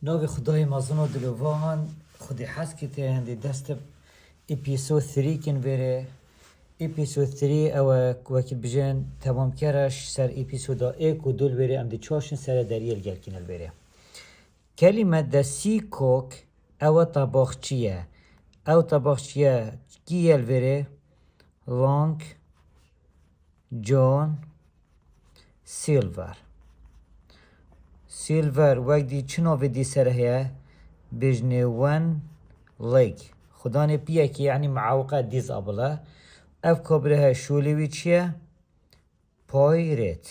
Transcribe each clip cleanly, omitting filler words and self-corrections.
ناوی خدای مزن و دلوان خودی حس کتی هندی دست اپیسود 3 کن بره اپیسود 3 او وکیل بجن تمام کرش سر اپیسودا ایک و دول بره ام دی چاشن سر دریل گل کنل بره کلمه دا سی کوک او طباخچیه او طباخچیه گیل بره لانگ جون سیلور سیلور وقت دی چنو دی سر هیا بجنه ون لیگ خدا نپیه که یعنی معوقه دیز ابله اف کبره شولیوی چیه پایرت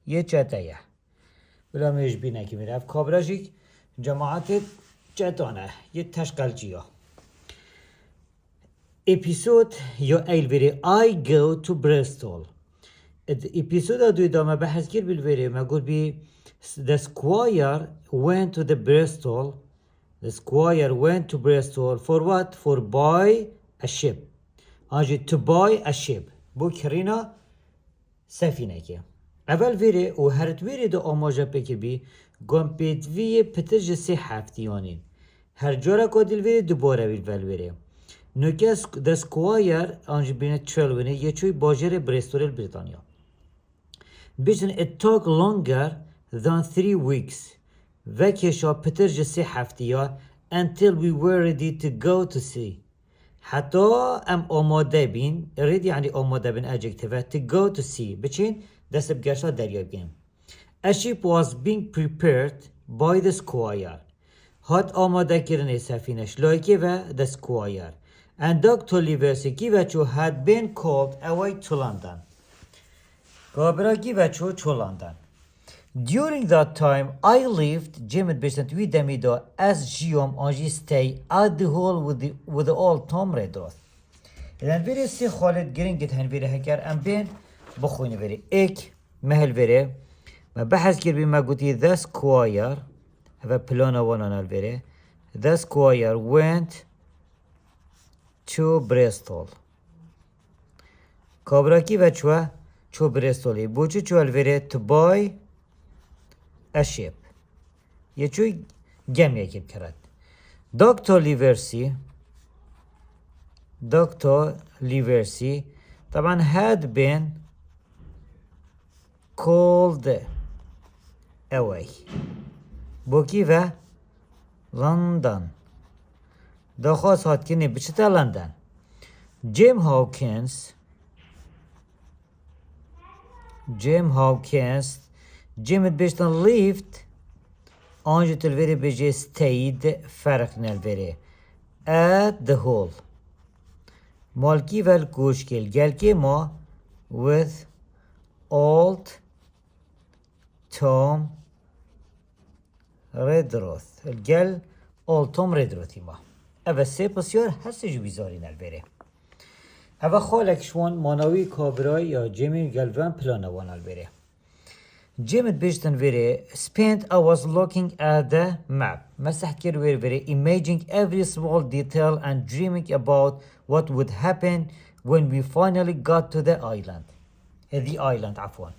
یه چتایه بلا میش بینه که میره اف کبره جیک جماعت چتانه یه تشکل چیه اپیزود یا ایل بری I go to Bristol اپیزود دوی دامه بحث گیر بیل بری ما گل بی The squire went to the Bristol. The squire went to Bristol for what? For buy a ship. آنجا to buy a ship. بو کرینا سفینه که. اول ویره و هرت ویره دو آماجه پکر بی گم پیدوی پترج سی هفتیانین. هر جورا کدیل ویره دوباره ویل ویره. نوکس The squire آنجا بینه چلونه یه چوی باجر بریستول بریتانیا. بیشتر it took longer than 3 weeks. وکشا پترج سی هفتیا until we were ready to go to sea. حتی ام آماده بین ready یعنی آماده بین adjective to go to sea بچین دست بگرشا دریا بگیم. A ship was being prepared by the squire. هات آماده کردن سفینش لایکه و the squire. And Dr. Livesey و چو had been called away to London. گابراگی و چو لندن. During that time, I lived Jimmy Bishop with Damido as Giom Anji stay at the hall with the old Tom Redroth. إذن veri si Khalid Gringit hen veri هكر أم بين بخوني veri إك مهل veri ما بحث كر بما قلتي the squire هذا بلانا وانا veri the squire went to Bristol. كابراكي و چو برستولی بوچه چو الوره to buy a ship یه چوی گم یکیب کرد دکتر لیورسی طبعا had been called away بوکی و لندن دخواست هات کنی بچه لندن جیم Jim بيشتن lived آنجا تلويري بيجي stayed فرق نلويري at the hall مالكي والكوشكيل جالكي ما with old Tom Redroth الجال old Tom Redroth ما اما سي بسيار هسه جو بيزاري نلويري اما خالك شوان ماناوي كابراي يا جيمي جالفان بلانوان الويري Jim Bishton very spent hours looking at the map. مسح were very imagining every small detail and dreaming about what would happen when we finally got to the island. The island عفوا.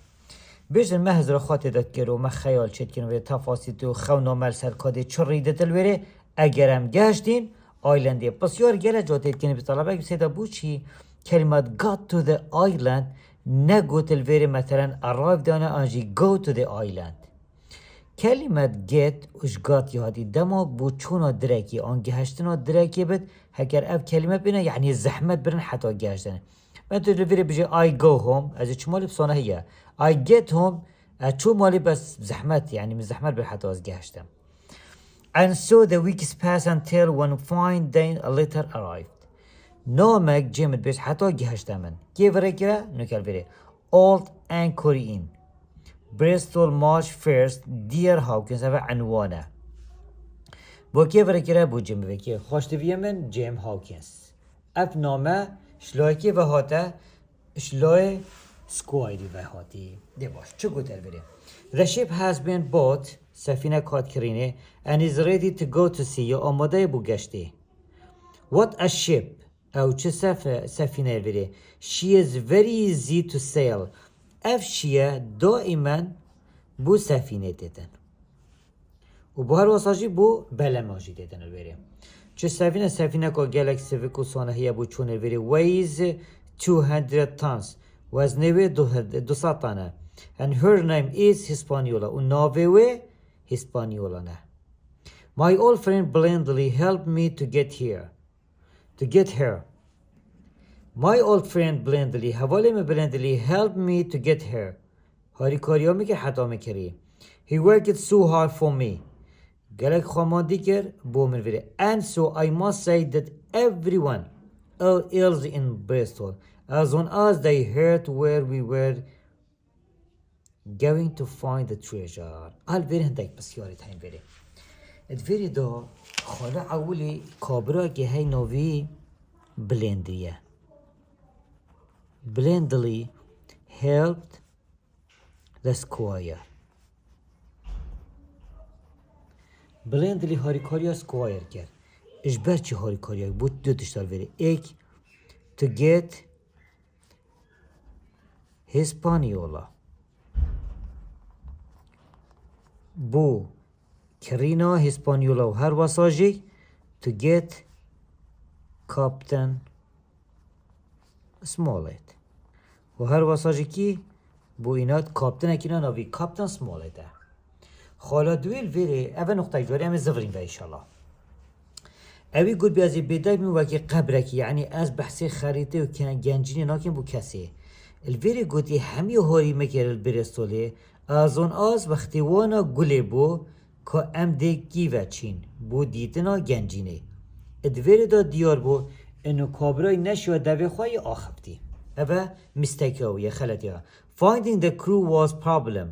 بيشتن مهز رخات دكرو ما خيال شد كنو في تفاصيل خونا مال سركادي چريدة الوره اگرم گشتين آیلندی بسیار گله جاتید کنی بطلبه بسیده بوچی کلمات got to the island نگوت الوری مثلا arrive دانه آنجی go to the island کلمات get وش got یادی دما بوچونا درکی آنگه هشتنا درکی بد هکر اف کلمه بینه یعنی زحمت برن حتی گشتن من تو الوری بجی I go home از چه مالی بسانه هیا I get home چو مالی بس زحمت یعنی من زحمت بر حتی از گشتم And so the weeks passed until one fine day a letter arrived. نامك جمد بيش حتى جهشت من. كيف ركرة؟ نكال بري. Old Anchor Inn. Bristol March 1st. Dear Hawkins هذا عنوانه. بو كيف ركرة بو جيم بكي. خوشت في من جيم هاوكنز. اف نامه شلوي كيف هاته شلوي سكوايري بهاتي. دي باش. چه قلت بري. The ship has been bought. سفینه کات کرینه and is ready to go to sea یا آماده بو گشته what a ship او چه سفینه بره she is very easy to sail اف شیه دائما بو سفینه دیدن و بو هر واساجی بو بلماجی دیدن الوری چه سفینه که گلکسی و سانه هیا بو چون الوری weighs 200 tons وزنه 200 tane and her name is Hispaniola و ناوه Hispaniola نه my old friend blindly helped me to get her my old friend blindly حوالی blindly helped me to get her هاری کاریا میکر حتا میکری he worked so hard for me گلک خامادی کر بو من ویره and so I must say that everyone else in Bristol as soon as they heard where we were going to find the treasure الویره هندک بسیاری تایم ویره الویره دا خاله اولی کابرا که هی نوی بلندریه blindly helped the squire blindly هاریکاریا squire کرد اجبر چی هاریکاریا بود دو تشتار وری ایک to get Hispaniola بو کرینا هیسپانیولا و هر واساجی to get Captain Smollett و هر واساجی کی بو اینات کاپتن اکینا ناوی کاپتن سمولت خالا دویل ویره اوه نقطه جوری همه زفرین و ایشالا اوی گود بیازی بیدای می وکی قبرکی یعنی از بحثی خریطه و گنجینی ناکن بو کسی الویره گودی همی هاری مکر البرستوله از اون آز وقتی وانا گله بو که ام ده گیوه چین بو دیتنا گنجینه ادویره دا دیار بو انو کابرای نشو دوی خواهی آخبتی اوه مستکاو یا خلطیا finding the crew was problem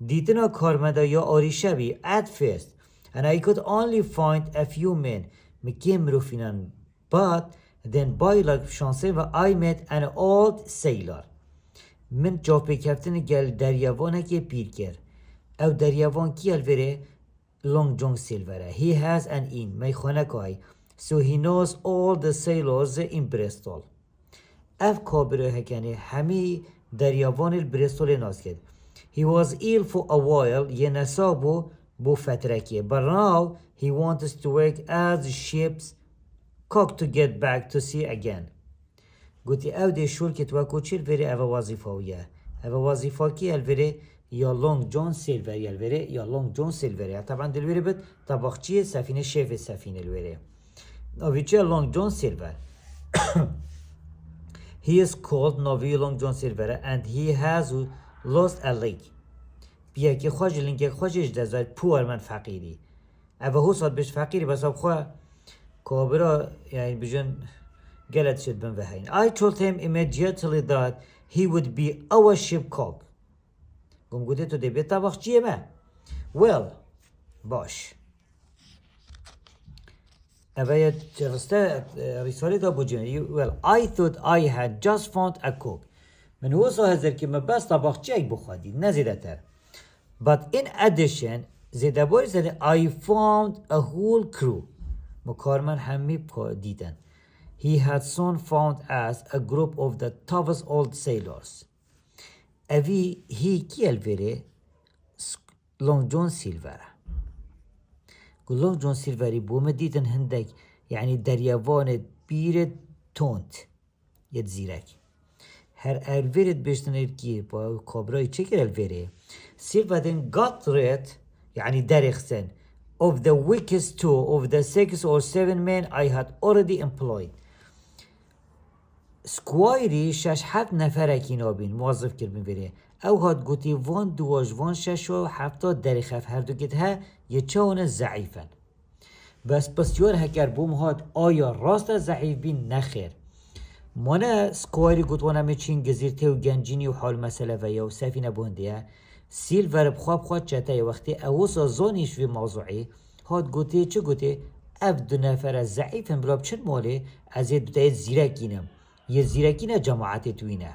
دیتنا کارمندا یا آریشه بی at first and I could only find a few men مکیم روفینن but then by like شانسه و I met an old sailor من جاپی کفتن گل دریاوانه که پیر کرد او دریاوان کی الوره لونگ جونگ سیلوره he has an inn میخانه که so he knows all the sailors in Bristol اف کابره هکنه همی دریاوان البرستول ناز کرد he was ill for a while یه نسابو بو فترکیه but now he wants to work as ship's cook to get back to sea again گوتی او ده شول که تو کوچیل وره او وظیفه ویه او وظیفه کی الوره یا لونگ جون سیلور الوره یا لونگ جون سیلور طبعا دلوره بد طباخچی سفینه شیف سفینه الوره اویچه لونگ جون سیلور He is called Novi Long John Silver and he has lost a leg. بیا که خوش لینک خوشش دزد پور من فقیری. اوه هو صد بش فقیری بس اب خواه کابرا یعنی بجن گلت شد بن وحین. I told him immediately that he would be our ship cook. گم گوده تو دی بیت طبخ چیه من؟ Well, باش. اوه رسته رساله دا بجنه well I thought I had just found a cook من هو هزر که من بس طباخ چیک بخوادی نزیده تر but in addition زیده باری زده I found a whole crew مکارمن همی دیدن he had soon found us a group of the toughest old sailors اوی هی کی الوره لونگ جون سیلوره لونگ جون سیلوری بوم دیدن هندک یعنی دریاوان بیر تونت یه زیرک هر الویرت بشتن الکی با کابرای چکر الویره سیلودن got rid یعنی درخسن of the weakest two of the 6 or 7 men I had already employed سکوایری 6-7 نفرکی نابین موظف کرد بره او هاد گوتی وان دواج وان 6 و 7 درخف هر دو گت ها یه چون ضعیفن بس بسیار هکر بوم هاد آیا راست ضعیف بین نخیر مانه سکوایری گوتوانه میچین گزیرته و گنجینی و حال مسئله و یا سفینه بونده سیل ورب خواب چته وقتی اوسا زانیش و موضوعی هاد گوتی چه گوتی اف دو نفر ضعیف هم براب چند ماله از یه دوتای زیرکینم یه زیرکینه جماعت توینه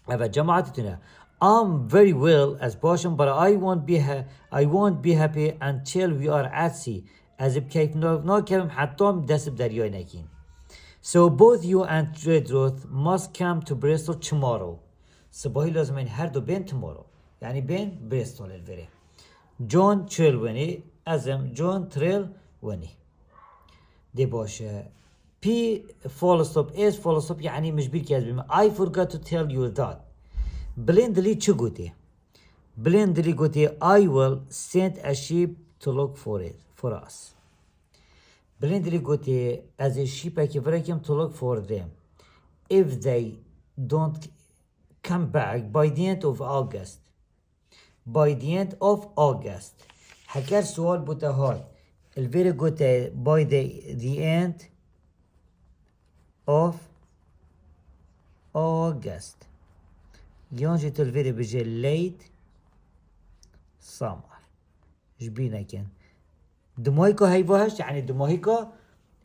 اما جماعت توینه I'm very well as باشم but I won't be happy until we are at sea از کیف ناکرم حتی دست دریای نکین So both you and Redruth must come to Bristol tomorrow صباحی لازم این هر دو بین tomorrow یعنی بین برستول الوره جون چلونی ازم جون تريل وني دي باشا P full stop is full stop يعني مش بيركي أزبي I forgot to tell you that blindly شو قلتي blindly قلتي I will send a sheep to look for us blindly قلتي as a sheep I can to look for them if they don't come back by the end of August حكر سؤال بوتهاد الفيري قلتي by the end of August يونجي الفيري بيجي late summer جبينا كان دمويكا هيفوهش يعني دمويكا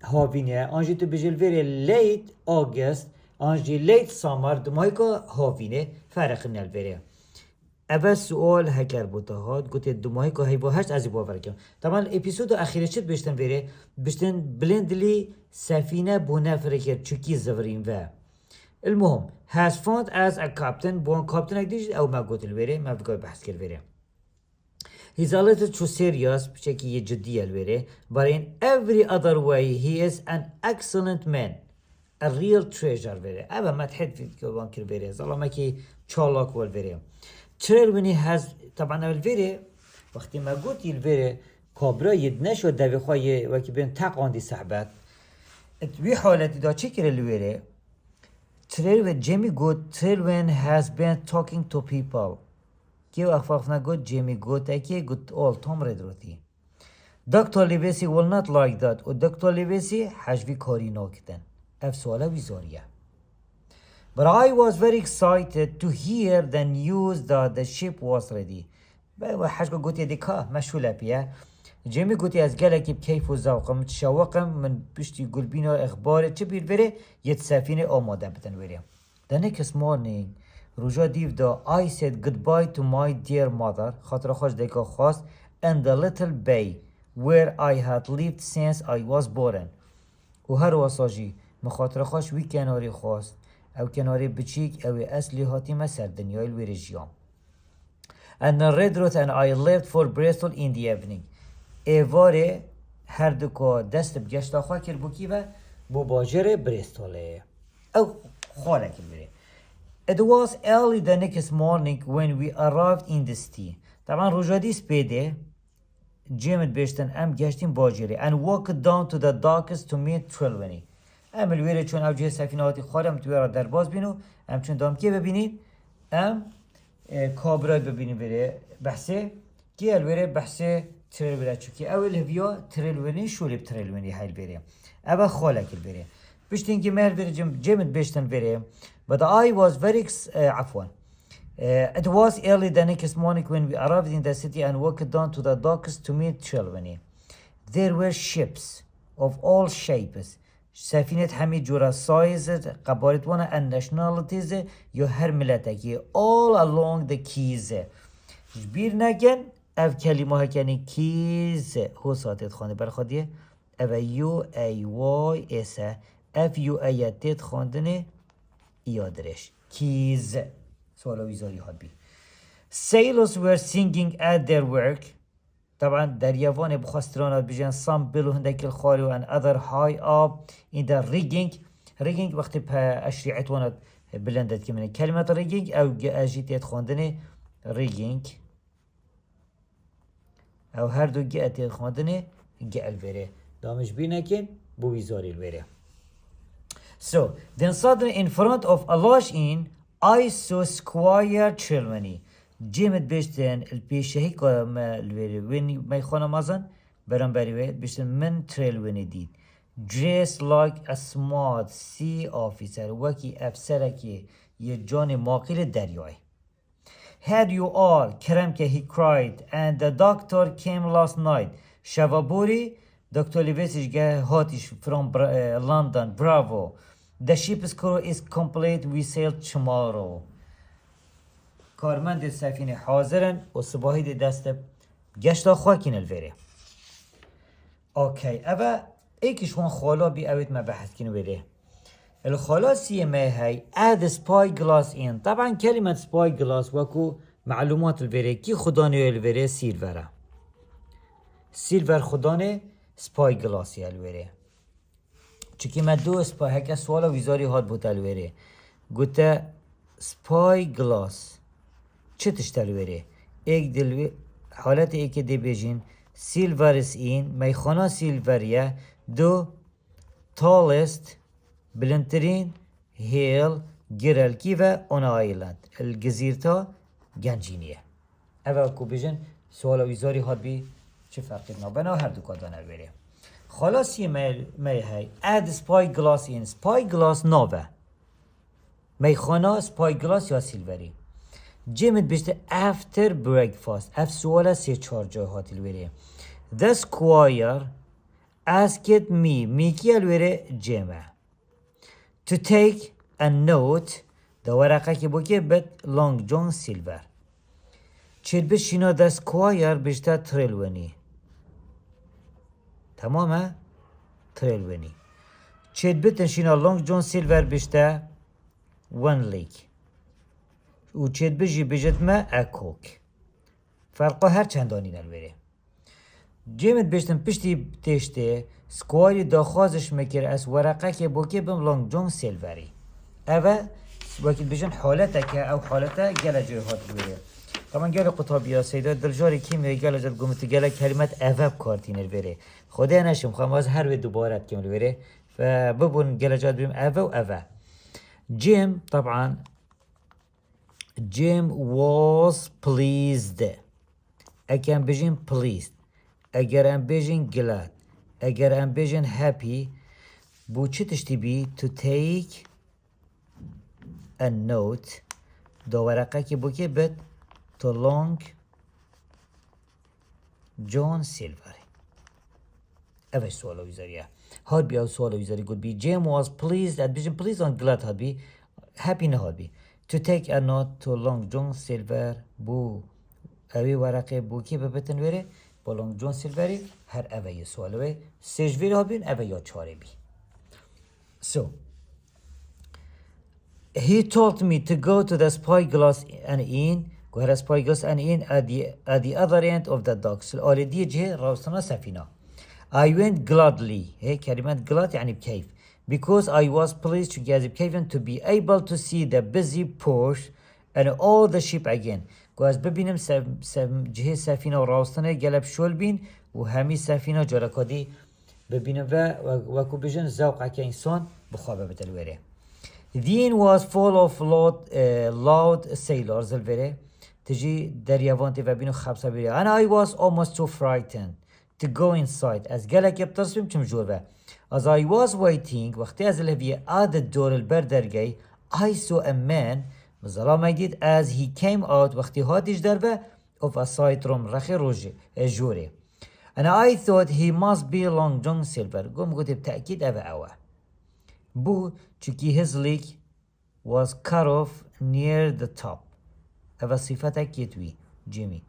هافينيا انجي بيجي الفيري late August انجي late summer دمويكا هافينيا فرقنا الفيري اول سؤال هکر بوده قلت دماغی هیوهش از باور کردم طبعا اپیزود اخیره چت بشتن بره بشتن بلندلی سفینه بونه فرکر چوکی زورین و المهم has found as a captain بون کاپتن اگدیش او ما قلت البره ما بقای بحث کرد بره he's a little too serious بشكل جدي البره but in every other way he is an excellent man a real treasure بره اما ما تحد في كوان كر بره ظلما كي چالاك والبره تريلوني has طبعا الفيري وقتی ما قلت الفيري كابرا يدنش ودوي خواهي وكي بين تاق عندي صحبات اتوي حالتي دا چكر الفيري تريلون جيمي قلت تريلون has been talking to people كيو اخفافنا قلت جيمي قلت اكي قلت all توم ردروتي دكتور ليفيسي will not like that ودكتور ليفيسي حجوي كاري ناكتن اف سوالا ويزاريه But I was very excited to hear the news that the ship was ready. حاجة قلت يا ديكا مشغولة بيها. جيمي قلت از قالك بكيف وذوق متشوقة من بشتي يقول بينا اخبار تبير بري يتسافيني آماده بدن بري. The next morning رجا ديف دا I said goodbye to my dear mother خاطر خوش ديكا خواست and the little bay where I had lived since I was born. وهر واساجي مخاطر خوش وی کناری خواست او کناری بچیک او اصلی هاتی ما سر دنیای الویرجیام. And the red road and I left for Bristol in the evening. ایواره هر دو که دست بگشت آخواه کر بکی و بباجر بریستوله. او خاله کر بره. It was early the next morning when we arrived in the city. طبعا رجادی سپیده جیمت بیشتن ام گشتیم باجره and walked down to the docks to meet Trelawney. ام الویره چون اوجه سفینه هاتی خارم توی را در باز بینو ام چون دام که ببینید ام کابرای ببینید بره بحثه که الویره بحثه ترلونی چوکی اول هفیا ترلونی شولب ترلونی هایل بره اول خالک بره بشتین که مهل بره جمد بشتن بره but I was very عفوا it was early the next morning when we arrived in the city and walked down to the docks to meet Trelawney. There were ships of all shapes. سفینه همه جورا سایز قبارتوانه and nationalities یا هر ملتکی all along the keys جبیر نگن اف کلمه ها کنی keys هو ساتت خانده برخوادیه اف یو ای وای اس اف یو ایتت خواندنه یادرش keys سوالا ویزاری ها بی sailors were singing at their work طبعا دریاوان بخواسترانات بجن some بلو هندک الخاري and other high up in the rigging وقتی به اشریعتوانات بلندت که من کلمه rigging او اجیتیت خواندنه rigging او هر دو گیتیت خواندنه گل بره دامش بینه که بو ویزاری البره so then suddenly in front of a large inn I saw Squire Trelawney جيمت بيشتن البيشهي وين ما يخونا مازن برام بريوه بيشتن من تريلوني ديد dressed like a smart sea officer وكي أفسركي يجاني ماقل الدرياي here you are كرمك he cried and the doctor came last night شوابوري دكتور ليفيسيش جه هاتش from London bravo the ship's crew is complete we sail tomorrow کارمند سفینه حاضرن و صباحی دست گشتا خواکین الوره اوکی اوه ایکش وان خالا بی اوید ما بحث کنو بره الخالا سیه ما هی اد سپای گلاس این طبعا کلمت سپای گلاس وکو معلومات الوره کی خدا نیو الوره سیر وره سیلور خدانه سپای گلاسی الوره چکی من دو سپای هکه سوالا ویزاری هات بود الوره گوته سپای گلاس چه تشتلوره ایک دل حالت ایک دی بیجین سیلورس این میخانا سیلوریه دو tallest بلندترین هیل گرالکی و اون آیلند الجزیرتا گنجینیه اول کو بیجن سوال ویزاری هات بی چه فرقی نبنا هر دو کادانه بره خلاص یه می هی اد سپای گلاس این سپای گلاس نوه میخانا سپای گلاس یا سیلوری جیمت بیشتر after breakfast اف سوال 3-4 جای هاتیل بره the squire asked me کی الوره جیمه to take a note دا ورقه که بو که بد لانگ جون سیلور چید بشینا the squire بیشتر تریلونی تمامه تریلونی چید بتنشینا لانگ جون سیلور بیشتر ون لیک و چید بجی بجت ما اکوک فرقا هر چندانی نلوره جیمت بشتن پشتی تشته سکواری داخوازش مکر از ورقه که بوکه بم لانگ جون سیلوری اوه وقتی بجن حالته که او حالته گله جای هات بوره طبعا گله قطابی سیدات دلجاری کیمیایی گله جد گمت گله کلمت اوه بکارتینر بره خدا نشم خواهم از هر و دوبارت کمل بره فببون گله جد بیم اوه و اوه جیم طبعا Jim was pleased. اگر بجین pleased. اگر بجین glad. اگر بجین happy. بو چه تشتی بی to take a note. دو ورقه که بو که بد to long John Silver. اوش سوال ویزاریه. هاد بی او سوال ویزاری گود بی Jim was pleased. اد بجین pleased on glad هاد بی happy نه هاد بی. To take a note to Long John Silver بو اوی ورقه بو کی ببتن وره با Long John Silveri هر اوی سوالوه سجویر ها بین اوی یا چاره بی So he told me to go to the spyglass and inn go her spyglass and inn at the other end of the docks الالدی جه راستنا سفینا I went gladly هي كلمة glad يعني بكيف because I was pleased to get Kevin to be able to see the busy port and all the ship again. گوز ببینم جهه سفینه و راستنه گلب شل بین و همی سفینه جارکادی ببینم و کو بجن زوق که انسان بخوابه بتلوره. The inn was full of loud sailors الوره تجي دریاوانتی و بینو خبصه بیره and I was almost too frightened to go inside از گلک بترسیم چم جوره As I was waiting وقتی از الهویه at the door البردرگی I saw a man مظلام دید as he came out وقتی هاتیش دربه of a side room رخی جوره and I thought he must be Long John Silver قم قلت بتأكيد اوه بو چکی his leg was cut off near the top اوه صفتك يتوي جيمي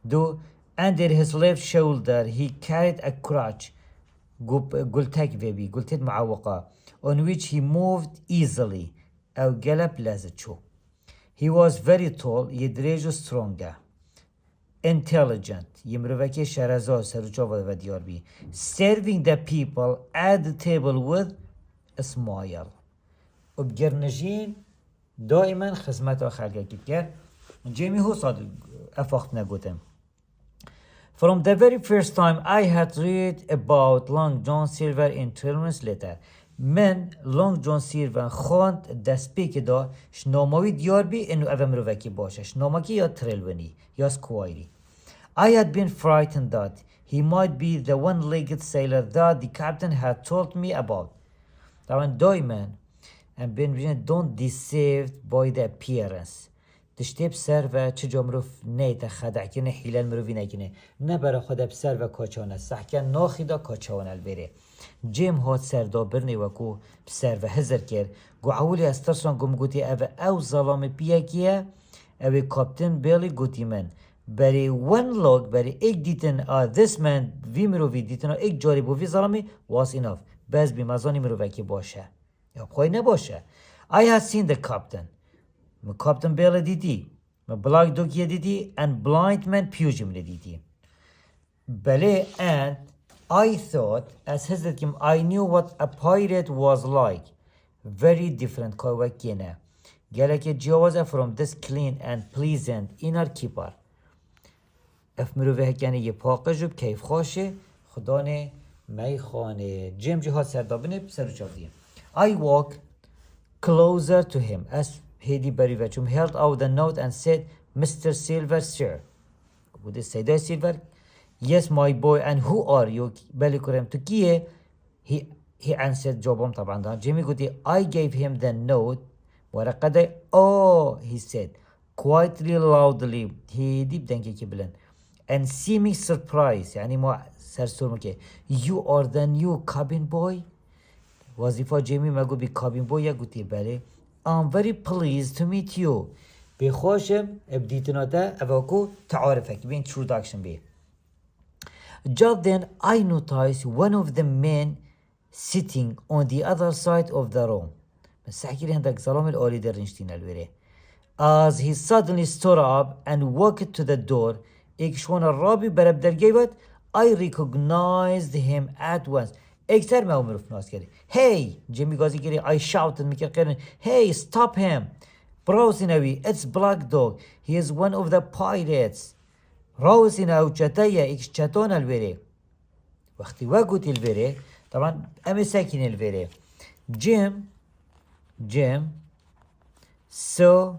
دو under his left shoulder he carried a crutch قلتك بيبي قلتت معوقة on which he moved easily أو قلب لازتشو he was very tall يدريجو stronger intelligent يمروكي شرزا سروچا و ديار بي serving the people at the table with a smile وبجرنجين دائما خدمت خلقه كتير جيمي هو صادق أفاقت نقوتم From the very first time I had read about Long John Silver in children's letter من Long John Silver خواند دسپی که دا شناموی دیار بی انو اوه مروکی باشه شنامکی یا ترلونی یا سکوایری I had been frightened that he might be the one-legged sailor that the captain had told me about طبعا دائما don't deceive by the appearance تشتی بسر و چه جا مروف نیت خدع کنه حیلن مروفی نکنه نه برا خود بسر و کاچانه سحکن ناخیدا کاچانه بره جیم هات سردا برنی وکو بسر و هزر کر گو عولی استرسان گم گوتی او ظلام پیاکیه او کابتن بیلی گوتی من بری ون لوگ بری ایک دیتن this man وی مروفی دیتن ایک جاری بو وی ظلامی was enough بس بی مزانی مروفکی باشه یا بخوای نباشه I had seen the captain من کاپتن بیل دیدی من بلاک دوکیه دیدی and blind man پیوجم دیدی بله and I thought as his kim I knew what a pirate was like. Very different kawakina. Galake jawaza from this clean and pleasant inner keeper. اف مروه هکنه یه پاقه جب کیف خوشه خدانه میخانه جیم جهات سردابنه سر چاردیم I walk closer to him as هیدی بری وچم held out the note and said Mr. Silver sir بوده سیده سیلور yes my boy and who are you بلی کرم تو کیه he answered جوابم طبعا دا جیمی گوتی I gave him the note ورقه ده oh he said quietly loudly هیدی بدنگه که بلن and seeming surprise يعني ما سرسور مكي you are the new cabin boy وظيفة جيمي ما قو بي cabin boy يا قوتي بالي I'm very pleased to meet you بخوشم ابديتنا دا افاكو تعارفك بي introduction بي just then I noticed one of the men sitting on the other side of the room بس احكي لي عندك ظلام الأولي در نشتين الوري as he suddenly stood up and walked to the door اكشوان الرابي برب درجيبت I recognized him at once اكتر ما عمره في ناس كده hey جيمي غازي كده I shouted ميكا قرن hey stop him براوسيناوي it's Black Dog he is one of the pirates راوسيناو چتايا اكش چتون الويري وقتي وقت الويري طبعا امي ساكن الويري Jim saw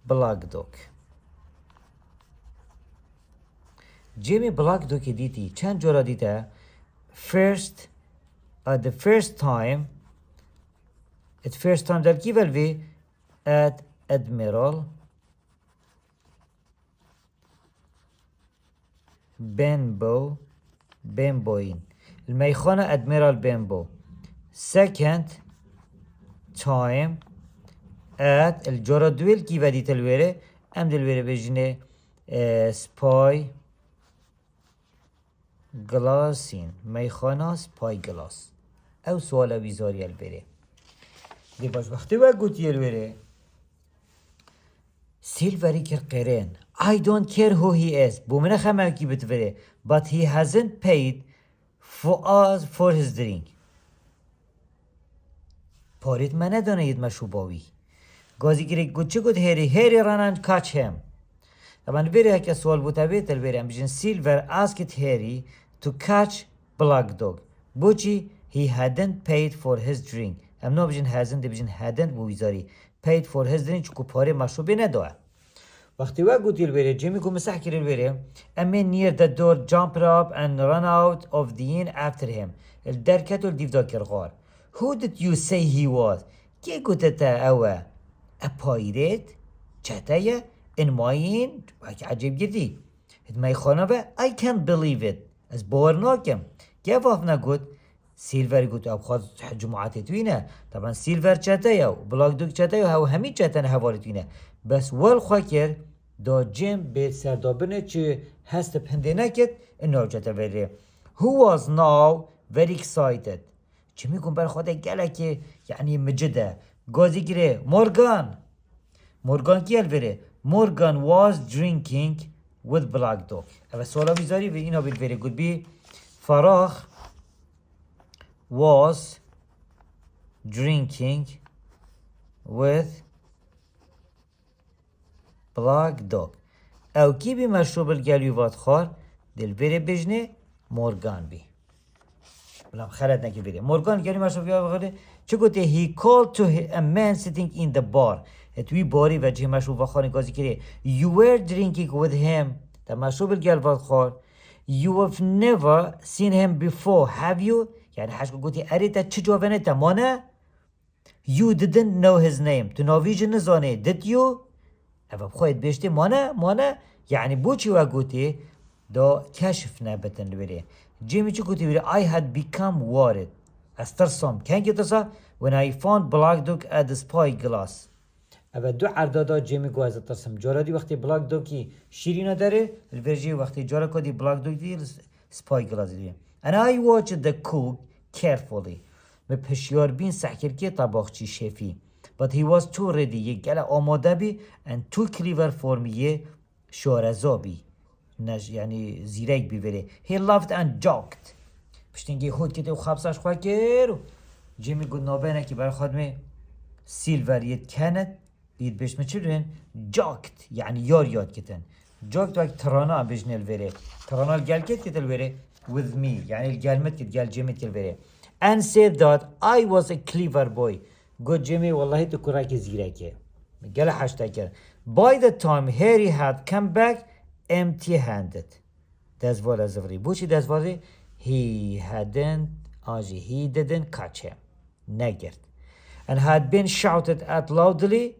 Black Dog جيمي بلاك دوكي ديتي چند جورا ديتا first the first time در كي فالفي at Admiral Benbow الميخانة Admiral Benbow second time at الجورا دويل كي فاديت الويري ام دلويري بجنة سباي گلاسین میخاناس پای گلاس او سوال ویزاری البره دی باش وقتی و گوتی البره سیلوری کر قرن I don't care who he is بومنه خمه کی بتوره but he hasn't paid for his drink پارید من ندانه ید مشوباوی گازی گره گوت چه گوت هری run and catch him طبعا البره هكا سوال بوتابيت البره بيجن سيلفر asked Harry to catch Black Dog بوچي he hadn't paid for his drink ام نو بيجن hasn't بيجن hadn't بويزاري paid for his drink چكو پاره مشروبه ندوه وقتی وقت گوتی البره جيمي كو مسح كر البره امين near the door jumped up and ran out of the inn after him الدركتو الديف داكر غار who did you say he was كي قوتتا اوه a pirate چتايا in my inn عجيب جدي ما يخانا به I can't believe it از باور ناكم كيف افنا قد سيلفر قد ابخاذ جماعات توينه طبعا سيلفر چتايا وبلاك دوك چتايا هاو همي چتن هواري توينه بس والخاكر دا جيم بيت سردابنه چه هست پنده نكت انو چتا بره who was now very excited چه میگم بر خواده گله که يعني مجده گازی گره مورگان کی البره Morgan was drinking with Black Dog. اول سوالا بیزاری و اینا بیل very good بی فراخ was drinking with Black Dog. او کی بی مشروب الگلویوات خار دل بره بجنه مورگان بی بلام خلط نکی بره مورگان گلی مشروب الگلویوات خاره چه گوته he called to a man sitting in the bar توی باری و جه مشروب و خانه گازی کره you were drinking with him تا مشروب الگلوات خار you have never seen him before have you یعنی حشکو گوتی اری تا چه جوابنه تا مانه you didn't know his name تو ناویج نزانه did you اما بخواهید بشتی مانه یعنی بوچی و گوتی دا کشف نبتن بره جیمی چه گوتی بره I had become worried استرسام کنگی ترسا when I found Black Dog at the spy glass اول دو عردادا جیمی گو از ترسم جارا دی وقتی بلاک دو کی شیرینه داره الورژی وقتی جارا کدی بلاک دو دی سپای گلاس دی and I watched the cook carefully به پشیار بین سحکر که طباخچی شفی but he was too ready یک گل آماده بی and too clever for me شارزا بی يعني زیرک بیوره. He laughed and joked. پشتینگی خود کتی و خبسش خواه کرو. جیمی گود نابینه که برای خادمه سیلور ید کنت دید بشمه چی دارن؟ جاکت یعنی یاد کتن. جاکت وقت ترانا هم بجنه الوره. ترانا الگل کت الوره with me یعنی الگلمت کت گل جیمی کت الوره. And said that I was a clever boy. گود جیمی والله تو کرک زیرکه. گل حشتا کرد. By the time Harry had come back empty handed. دزوال از وری. بوچی دزوالی؟ he didn't catch him. نگرد. And had been shouted at loudly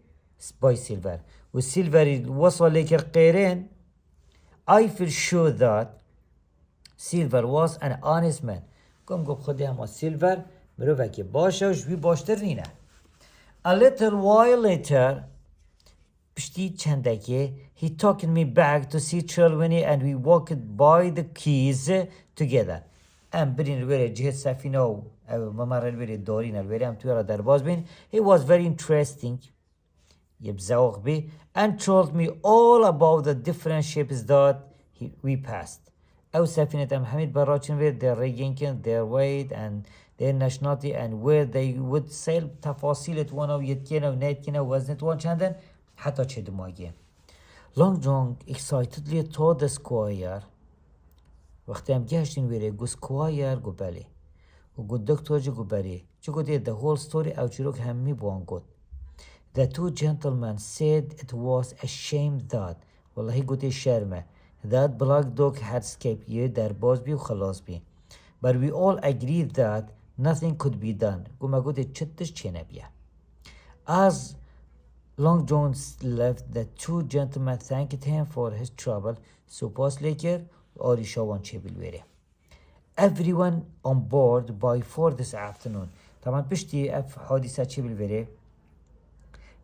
by Silver. وسيلفر وصل لك القيرين. I feel sure that Silver was an honest man. قم خودی هم سیلور مروفه که باشه و شوی باشتر نینه. A little while later پشتی چندکه he took me back to see Trelawney and we walked by the keys together. ام برین الوره جهت سفینه و ممر الوره دارین الوره ام توی را در باز بین. He was very interesting. يبزوغ بي and told me all about the different ships that we passed. أو سفينة محمد براچن with their rigging, their weight and their nationality and where they would sail. تفاصيل وانا ويتكينا ونيتكينا ووزنت وان چندن حتى چه دماغي. Long John excitedly told the squire. وقتی هم گشتین ویره گو سکوایر گو بله و گو دکتر گو بله چه گو دید the whole story او چیروک همی بوان گود. The two gentlemen said it was a shame that والله قلت شرمه that Black Dog had escaped you در باز بي و خلاص بي. But we all agreed that nothing could be done. قلت قلت چتش چه نبيه. As Long John left, the two gentlemen thanked him for his trouble. So پاس لیکر آریشاوان چه بالویره. Everyone on board by 4 this afternoon. طبعا پشتی اف حادثه چه بالویره.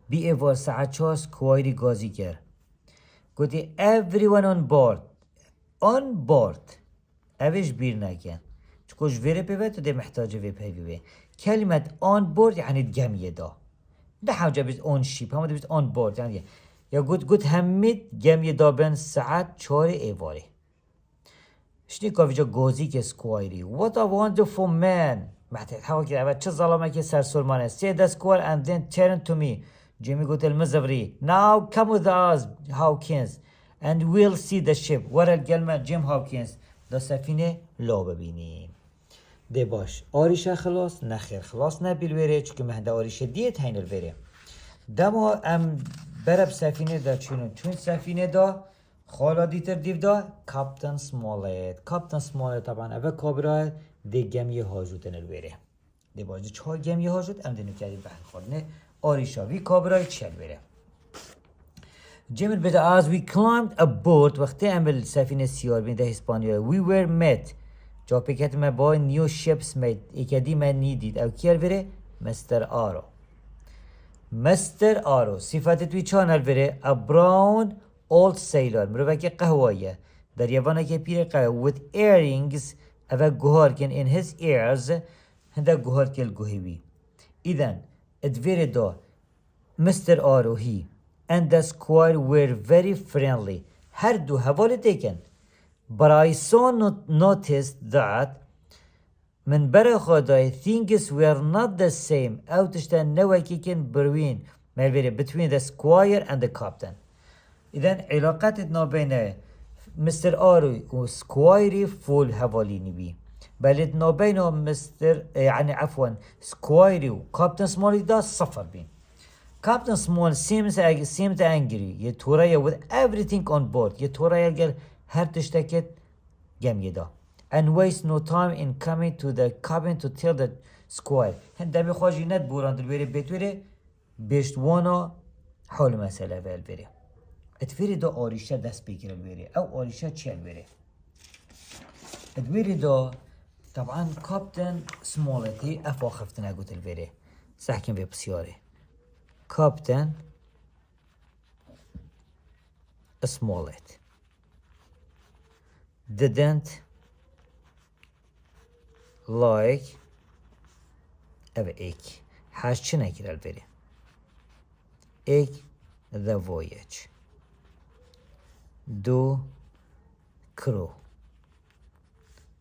بی ایوار ساعت 4 سکوایری گازی کرد. گوتی everyone on board اوش بیر نکن چکوش ویره پیوه تو ده محتاجه وی پیوه. کلمت on board یعنی گمیه دا ده حوجه بیز on ship همه ده بیز on board یعنی یا گوت همید گمیه دا بین ساعت 4 ایواره. شنی که ویجا گازی که سکوایری what a wonderful man محتاج حوا که اول چه ظلمه که سرسرمانه say the squire and then turn to me. جيمي قلت المزبري now come with us Hawkins and we'll see the ship. ورا القلمة جيم هاوكنز دا سفينة لو ببينين دي باش آريشة خلاص نخير خلاص نبيل ويري چونك مهدا آريشة ديت هين الويري دما ام برب سفينة دا چون سفينة دا خالا ديتر ديف دا كابتن سمالت طبعا اوه كابرا دي گمي هاجوتن الويري دي باش دي چهار گمي هاجوت ام دينو كردي بحن خالنه آریشا وی کابرای چل بره. جمعه بده as we climbed aboard وقتی عمل سفینه سیار بین ده اسپانیا we were met جا پیکت ما با new ships mate ایکدی من نیدید او کیر بره مستر آرو صفت توی چانل بره a brown old sailor مروه که قهوایه در یوانه که پیر قهوه with earrings او گوهار کن in his ears هنده گوهار کل گوهیوی. ایدن Edverido, Mr. Aro, he and the squire were very friendly. Her do havale taken. But I saw noticed that من برای خدای things were not the same. اوتشتن نوکی کن between the squire and the captain. إذن علاقتنا بين Mr. Aro و squire فول حوالی نبی. بلد نابينه مستر يعني عفوا سكوايري وكابتن سمول دا صفر بين. Captain Small seemed angry. يتوريا with everything on board. يتوريا قال هرتشتكت جميع دا. And waste no time in coming to the cabin to tell the squire. هندامي خواجي ند بوران دلويري بيتويري بيشتوانا حول مسألة بالبيري. اتفيري دا آريشة دست بيكر البيري أو آريشة تشي البيري. اتفيري دا طبعا كابتن سمولتي افا خفتنا قلت الفيري سحكين في بسياري كابتن سمولت didn't like اب ایک حاش چه نکر الفيري ایک the voyage do کرو.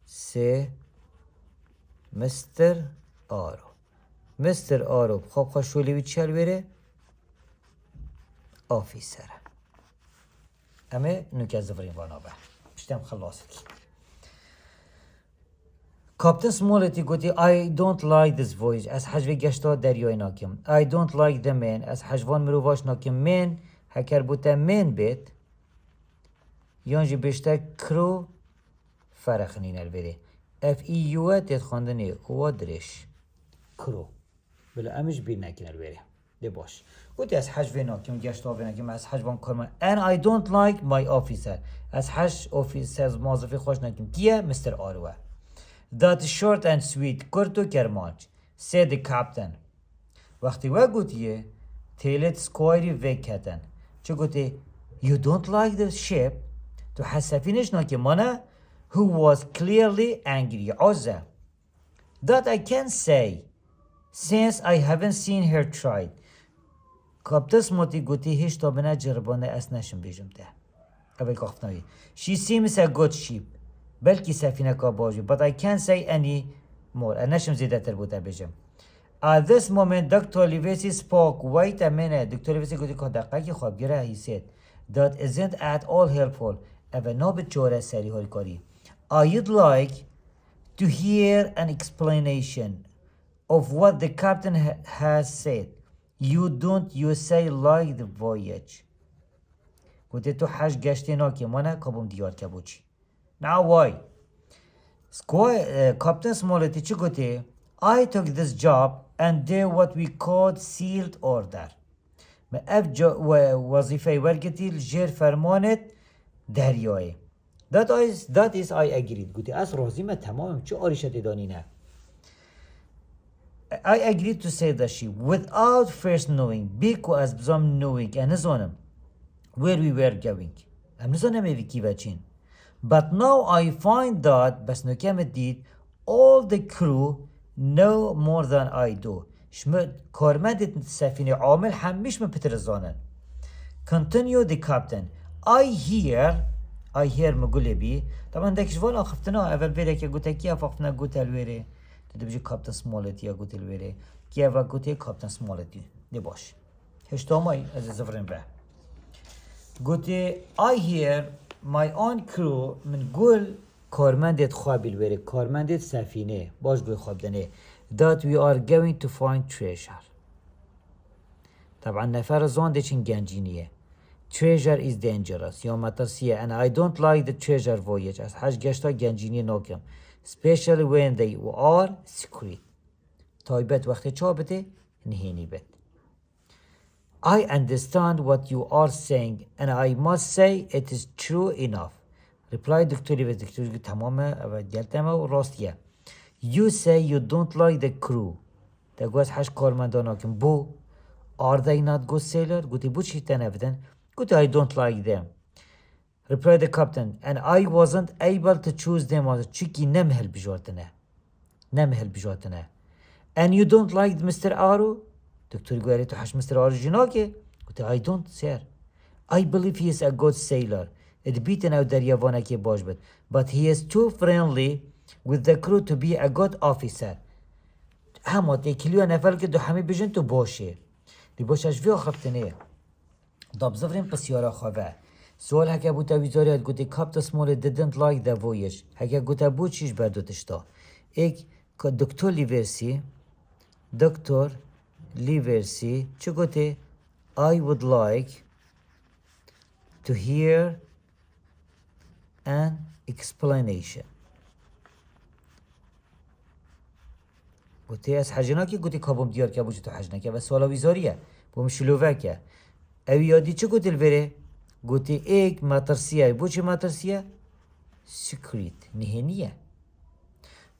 سه مستر آرو. مستر آرو خب خوشولی بی چل بره آفیسر. همه نوکه زفرین وانا به پشتم خلاص کی. کاپتن سمولتی گوتی I don't like this voyage از حجوه گشتا دریای ناکم. I don't like the man از حجوان مروواش ناکم. من هکر بوده من بید یانجی بشته کرو فرق نینل بره. اف ای یوه تید خواندنه او درش کرو بله امش بیر نکنل بره ده باش. گوتی از حجوه ناکم گشتا بناکم از حجوان کرمان and I don't like my officer از حج officer از موظفی خوش ناکم کیه مستر آروه. That short and sweet کرد و کرمانچ said the captain. وقتی و گوتیه تیلت سکوایری وی کتن چه گوتی you don't like the ship تو حسفینش ناکه مانه who was clearly angry عزه that I can say since I haven't seen her tried. کابتس موتی گوتی هیچ تا بنا جربانه اس نشم بیجم ده اول گفتنوی she seems a good ship بلکی سفینه کا باجو but I can't say any more نشم زیده تر بوده بیجم. At this moment Dr. Livesey spoke. Wait a minute. Dr. Livesey گوتی که دقیقی خوابگیره he said that isn't at all helpful اول نابد جوره سری های کاری. I'd like to hear an explanation of what the captain has said. You say like the voyage. گوتی تو حج گشتی ناکی مانه کابم دیار که بوچی. Now why? Captain Smolety چی گوتی I took this job and did what we called sealed order. ما اف وظیفه ورگتی جر فرمانت دریای. That is I agreed. گوتی از راضی ما تمامم چه آریشتی دانی نه. I agreed to say that she without first knowing بیکو از بزام knowing نزانم where we were going. ام نزانم اوی کی بچین. But now I find that بس نکم دید all the crew know more than I do. شما کارمند سفینه عامل همیش من پتر زانن. Continue the captain. I hear مگوله بی. طبعا دکش والا خفتنا اول بیره که گوته کیا فقطنا گوته الویره. تو بجی کاپتن سمولتی یا گوته الویره. کیا و گوته کاپتن سمولتی. دی باش. هشتامای از زفرین به. گوته I hear my own crew من گل کارمندت خوابیل بره کارمندت سفینه باش گوی خواب دنه that we are going to find treasure. طبعا نفر زانده چین گنجینیه treasure is dangerous یا مترسیه and I don't like the treasure voyage از حج گشتا گنجینی ناکم especially when they are secret تایبت وقتی چابته نهینی بت. I understand what you are saying and I must say it is true enough. Reply دکتوری به دکتوری تمامه و دیلتمه و راستیه. You say you don't like the crew. تگوز حش کارمندان آکم بو. Are they not good sailor? گوتی بو چی تنفدن؟ گوتی I don't like them. Reply the captain and I wasn't able to choose them. چیکی نمهل بجاتنه. And you don't like Mr. Aro? دکتوری گویری تو حش Mr. Aro جناکه؟ گوتی I don't sir. I believe he is a good sailor. بیتن او دریاوانه که باش بد. But he is too friendly with the crew to be a good officer. همه تکلیو نفر که دو همه بجن تو باشه. دی باشش وی آخفتنه. داب زفرین پسیارا خواه. سوال هکه بوتا ویزاریت گوتی کاپتن سمول didn't like the voyage. هکه گوتا بود چیش بردوتشتا. ایک دکتر لیورسی چه گوتی I would like to hear an explanation. گوتی از حجنا که گوتی کابم دیار که بوجه تو حجنا که و سوالا ویزاریه بوم شلوه که اوی یادی چه گوتی الوره گوتی ایک ماترسیه بوچه ماترسیه سکریت نهینیه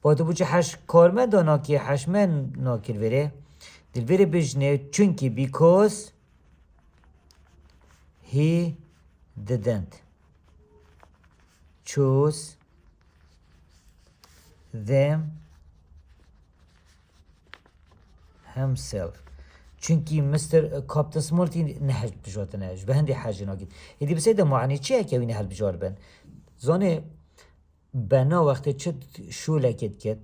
باید بوچه حش کارمند دانا که حشمن ناکر وره دلوره بجنه چونکی because he didn't choose them himself. چونکی مستر کاپتن سمولتی نهج بجات نهج به هندی حاجه ناگید. یدی بسیده معنی چیه که وی نهل بجار بن؟ زانه بنا وقتی چه شولکت کت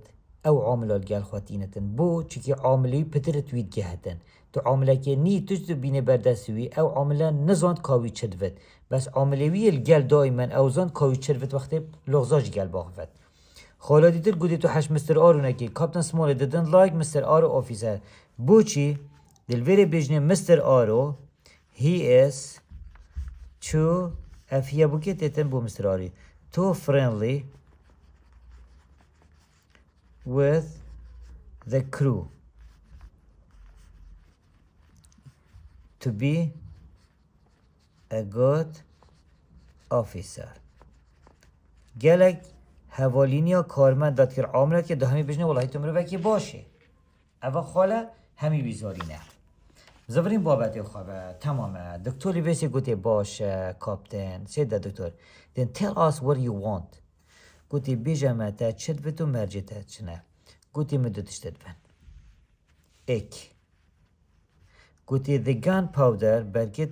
او عاملات گل خواتینتن بو چکی عاملی پترت وید گهتن تو عامله که نی تجد بینه بردستوی او عامله نزاند کاوی چدوت بس عاملوی الگل دائما او زاند کاوی چدوت وقتی لغزاج گل باخفت خالا دیتر گودی تو حش مستر آرو نکی کابتن سمال ددن لایک مستر آرو آفیسر بو چی دلوری بجنه مستر آرو he is too افیه بو که تیتن بو مستر آری too friendly with the crew to be a good officer گلک حوالینیا کارمند داد که عامله که ده همی بجنه والله تو مروه که باشه اول خاله همی بیزاری نه زبرین بابتی خوابه تمامه دکتر لیویسی گوتی باشه کاپتن سیده دکتر then tell us what you want گوتی بیجمه تا چد بتو مرجع تا چنه گوتی مدتش تدبن ایک گوتی the gunpowder برکت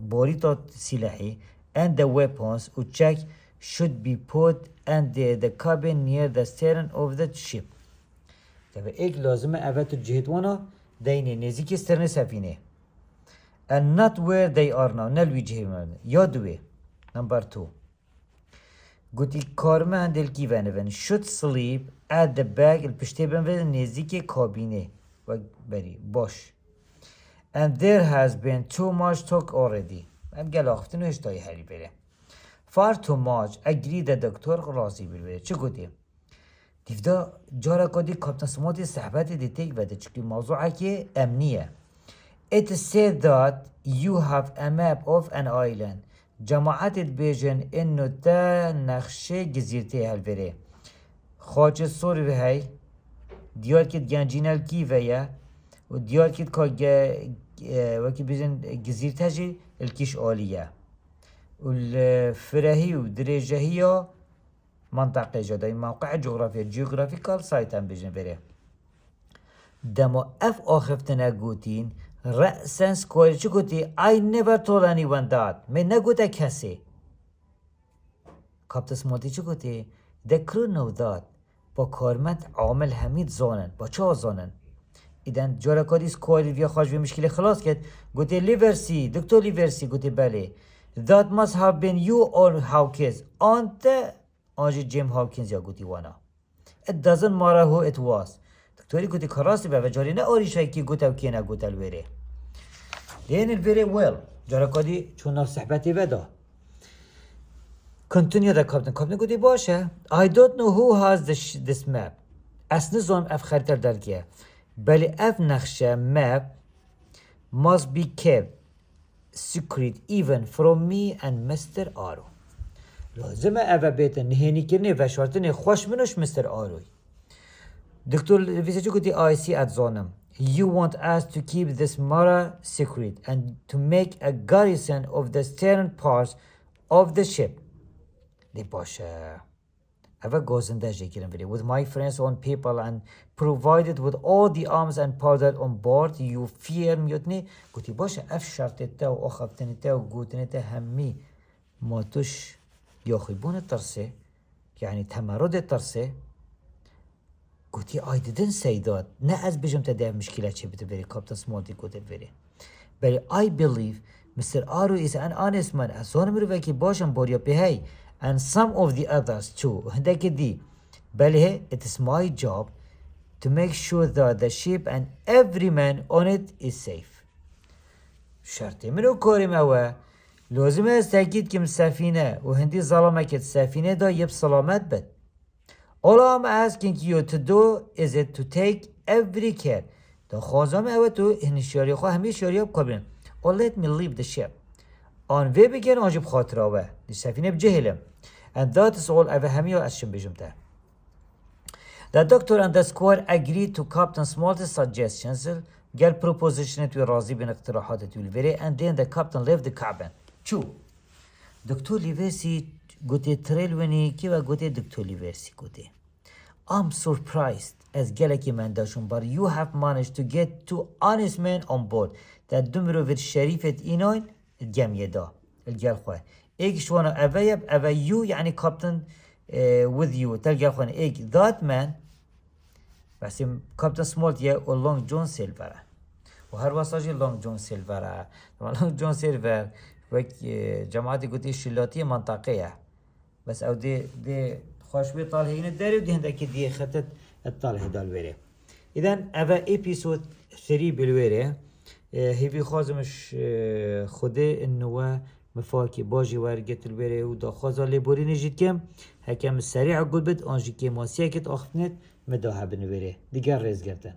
بوریتا سلاحی and the weapons و check should be put in the cabin near the stern of the ship طبعا ایک لازمه اول تو جهتوانا دینه نزدیک استرن سفینه and not where they are now نلوی جهتوانا یادوه number 2 گوتی کارمند دلکی ونون should sleep at the back الپشته بنوه نزدیک کابینه و بری باش and there has been too much talk already هم گل آختنو هشتای هری بره far too much agree the دکتر راضی بره چه گوتی دیفدا جارا کدی کاپتن سماتی صحبت دیتیک بده چکی موضوعه که امنیه it said that you have a map of an island جماعت بیجن انو تا نقشه گزیرته هل بره خاچ سور به هی دیار کت گنجینل کی ویا و دیار کت که وکی بیجن گزیرته جی الکیش آلیه والفرهي ودريجهية منطقة جدا موقع جغرافيكال سايتان بيجن بري دمو اف آخفتنا قوتين رأسا سكوير چو قوتي I never told anyone that من نقوتا كسي كابتس موتي چو قوتي the crew know that با کارمند عامل همید زانن با چه زانن ایدن جارا کاری سکویر ویا خواهش به مشکل خلاص کرد گوتی لیورسی دکتر لیورسی گوتی بله that must have been you or Hawkins آنجا جیم هاوکینز یا گوتی وانا it doesn't matter who it was دکتوری گوتی کراسی به جاری نه آریشایی که گوتا و که نه گوتا الویره لین الویره ویل جارا کادی چون صحبتی ودا continue the captain گوتی باشه I don't know who has this map اصلا زن اف خریتر درگیه بلی اف نقشه map must be kept secret even from me and Mr. Aro لازمه اوه بیت نهینی کرنه و شارتنه خوش منوش مستر آروی دکتر ویسه چو گوتی I see at زانم you want us to keep this Mara secret and to make a garrison of the stern parts of the ship دی باشه اوه گازنده جکرم ولی with my friends on people and provided with all the arms and powder on board you fear میوتنی گوتی باشه اف شرطته و اخفتنته و گوتنته همی ما توش ياخيبون الترسي يعني تمرد الترسي قلتي I didn't say that نه از بجم تدعي مشكلة چه بتبري كابتن سمولتي كوتي بري بل I believe Mr. Aro is an honest man أصلا مروفاكي باشم بوريا بهاي and some of the others too هندك دي بل هي it is my job to make sure that the ship and every man on it is safe شرطي منو كوري موا لازم است تأکید که سفینه و هندی ظلمه که سفینه دا یب سلامت بد. All I'm asking you to do is it to take every care. دا خوازم اوه تو هنشیاری خواه همی شیاری اب کبرین. Or let me leave the ship. آن وی بگن آنجب خاطر آوه. دی سفینه بجهلم. And that is all اوه همی ها ازشم بجم ده. The doctor and the squire agreed to Captain Smalt's suggestions. گل proposition توی راضی بین اقتراحات توی الوری and then the captain left the cabin. چو دکتر لیورسی گوته تریلونی که و گوته دکتر لیورسی گوته I'm surprised از گلکی من داشون but you have managed to get two honest men on board that دمرو ور شریفت ایناین الگم یدا الگل خواه ایک شوانا اوه یب اوه یو یعنی کاپتن with you تلقى خوان ایک that man بس کاپتن سمولت یه و لونگ جون سیلوره و هر واساجی لونگ جون سیلوره لونگ جون سیلور وقت جماعتی گوتی شلاتی منطقه بس او دی خوشبه طال هینه داری و دی هنده که دی خطت الطال هدال بره اذن اوه اپیسود 3 بالوره هیوی خوازمش خوده انوه مفاکی باجی ورگت البره و دا خوازا لیبوری نجید کم هکم سریع قول بد آنجی که ماسیه کت آخفنت مداها بنوره دیگر ریز گردن